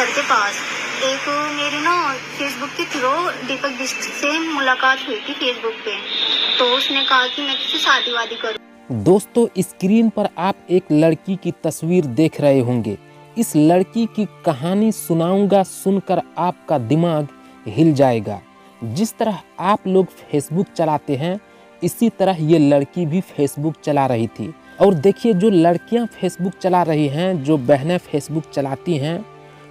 Sir के पास। एक मेरी ना फेसबुक के थ्रू दीपक बिष्ट से मुलाकात हुई थी फेसबुक पे, तो उसने कहा कि मैं किसी शादी वादी करूँ। दोस्तों, स्क्रीन पर आप एक लड़की की तस्वीर देख रहे होंगे। इस लड़की की कहानी सुनाऊंगा, सुनकर आपका दिमाग हिल जाएगा। जिस तरह आप लोग फेसबुक चलाते हैं, इसी तरह ये लड़की भी फेसबुक चला रही थी। और देखिए, जो लड़कियां फेसबुक चला रही हैं, जो बहनें फेसबुक चलाती हैं,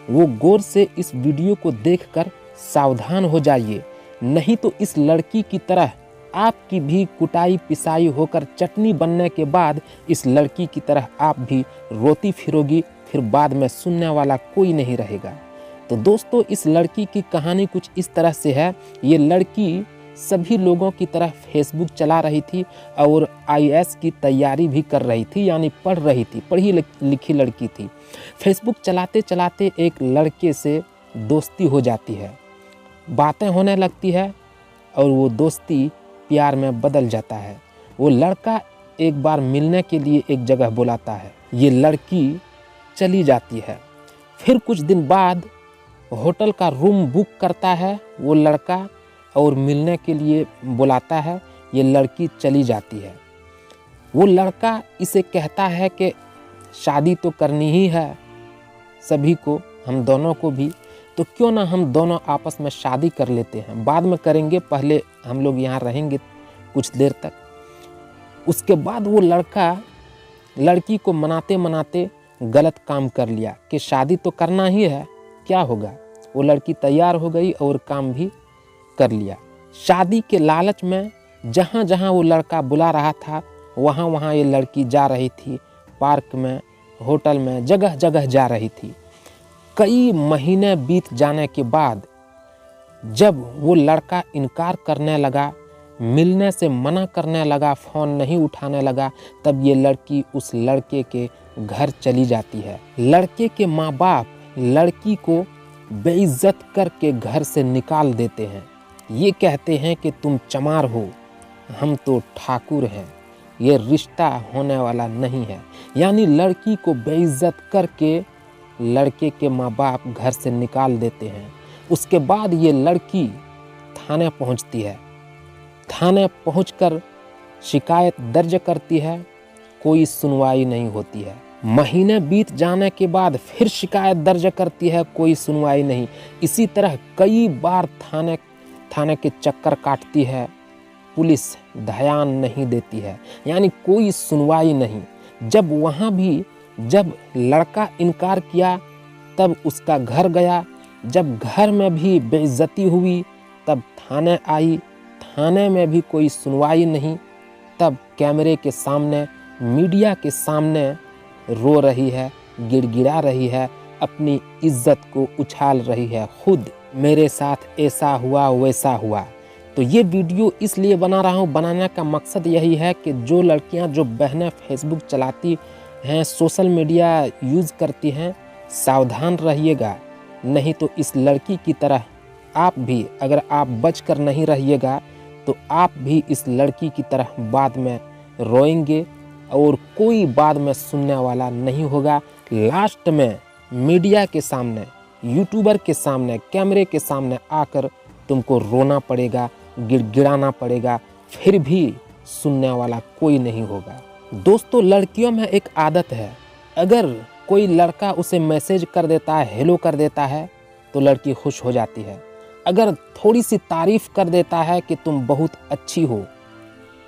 वो गौर से इस वीडियो को देखकर सावधान हो जाइए, नहीं तो इस लड़की की तरह आपकी भी कुटाई पिसाई होकर चटनी बनने के बाद इस लड़की की तरह आप भी रोती फिरोगी, फिर बाद में सुनने वाला कोई नहीं रहेगा। तो दोस्तों, इस लड़की की कहानी कुछ इस तरह से है। ये लड़की सभी लोगों की तरह फेसबुक चला रही थी और आईएएस की तैयारी भी कर रही थी, यानी पढ़ रही थी, पढ़ी लिखी लड़की थी। फेसबुक चलाते चलाते एक लड़के से दोस्ती हो जाती है, बातें होने लगती है और वो दोस्ती प्यार में बदल जाता है। वो लड़का एक बार मिलने के लिए एक जगह बुलाता है, ये लड़की चली जाती है। फिर कुछ दिन बाद होटल का रूम बुक करता है वो लड़का और मिलने के लिए बुलाता है, ये लड़की चली जाती है। वो लड़का इसे कहता है कि शादी तो करनी ही है सभी को, हम दोनों को भी, तो क्यों ना हम दोनों आपस में शादी कर लेते हैं, बाद में करेंगे, पहले हम लोग यहाँ रहेंगे कुछ देर तक। उसके बाद वो लड़का लड़की को मनाते मनाते गलत काम कर लिया कि शादी तो करना ही है, क्या होगा। वो लड़की तैयार हो गई और काम भी कर लिया। शादी के लालच में जहाँ जहाँ वो लड़का बुला रहा था, वहाँ वहाँ ये लड़की जा रही थी, पार्क में, होटल में, जगह जगह जा रही थी। कई महीने बीत जाने के बाद जब वो लड़का इनकार करने लगा, मिलने से मना करने लगा, फ़ोन नहीं उठाने लगा, तब ये लड़की उस लड़के के घर चली जाती है। लड़के के माँ बाप लड़की को बेइज्जत करके घर से निकाल देते हैं। ये कहते हैं कि तुम चमार हो, हम तो ठाकुर हैं, ये रिश्ता होने वाला नहीं है। यानी लड़की को बेइज्जत करके लड़के के माँ बाप घर से निकाल देते हैं। उसके बाद ये लड़की थाने पहुंचती है। थाने पहुंचकर शिकायत दर्ज करती है, कोई सुनवाई नहीं होती है। महीने बीत जाने के बाद फिर शिकायत दर्ज करती है, कोई सुनवाई नहीं। इसी तरह कई बार थाने के चक्कर काटती है, पुलिस ध्यान नहीं देती है, यानी कोई सुनवाई नहीं। जब वहाँ भी जब लड़का इनकार किया तब उसका घर गया, जब घर में भी बेइज्जती हुई तब थाने आई, थाने में भी कोई सुनवाई नहीं। तब कैमरे के सामने, मीडिया के सामने रो रही है, गिड़गिड़ा रही है, अपनी इज्जत को उछाल रही है, खुद मेरे साथ ऐसा हुआ वैसा हुआ। तो ये वीडियो इसलिए बना रहा हूँ, बनाने का मकसद यही है कि जो लड़कियाँ, जो बहनें फेसबुक चलाती हैं, सोशल मीडिया यूज़ करती हैं, सावधान रहिएगा, नहीं तो इस लड़की की तरह आप भी, अगर आप बचकर नहीं रहिएगा तो आप भी इस लड़की की तरह बाद में रोएंगे और कोई बाद में सुनने वाला नहीं होगा। लास्ट में मीडिया के सामने, यूट्यूबर के सामने, कैमरे के सामने आकर तुमको रोना पड़ेगा, गिड़गिड़ाना पड़ेगा, फिर भी सुनने वाला कोई नहीं होगा। दोस्तों, लड़कियों में एक आदत है, अगर कोई लड़का उसे मैसेज कर देता है, हेलो कर देता है, तो लड़की खुश हो जाती है। अगर थोड़ी सी तारीफ कर देता है कि तुम बहुत अच्छी हो,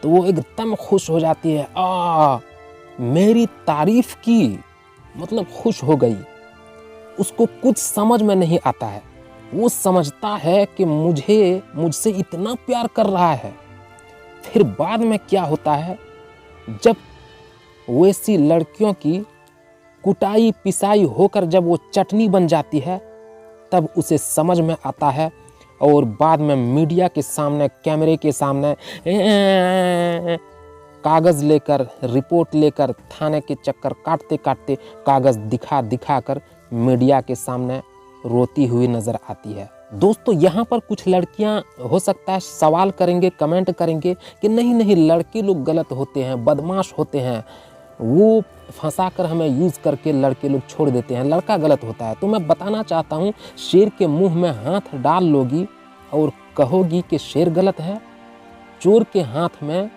तो वो एकदम खुश हो जाती है, मेरी तारीफ की, मतलब खुश हो गई। उसको कुछ समझ में नहीं आता है, वो समझता है कि मुझसे इतना प्यार कर रहा है। फिर बाद में क्या होता है, जब वैसी लड़कियों की कुटाई पिसाई होकर जब वो चटनी बन जाती है, तब उसे समझ में आता है और बाद में मीडिया के सामने, कैमरे के सामने कागज़ लेकर, रिपोर्ट लेकर, थाने के चक्कर काटते काटते कागज़ दिखा कर मीडिया के सामने रोती हुई नज़र आती है। दोस्तों, यहाँ पर कुछ लड़कियाँ हो सकता है सवाल करेंगे, कमेंट करेंगे कि नहीं लड़के लोग गलत होते हैं, बदमाश होते हैं, वो फंसा कर हमें यूज़ करके लड़के लोग छोड़ देते हैं, लड़का गलत होता है। तो मैं बताना चाहता हूँ, शेर के मुंह में हाथ डाल लोगी और कहोगी कि शेर गलत है, चोर के हाथ में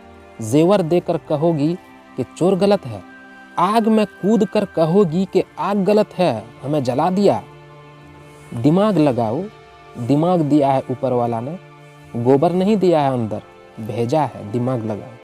जेवर देकर कहोगी कि चोर गलत है, आग में कूद कर कहोगी कि आग गलत है, हमें जला दिया। दिमाग लगाओ, दिमाग दिया है ऊपर वाला ने, गोबर नहीं दिया है अंदर, भेजा है, दिमाग लगाओ।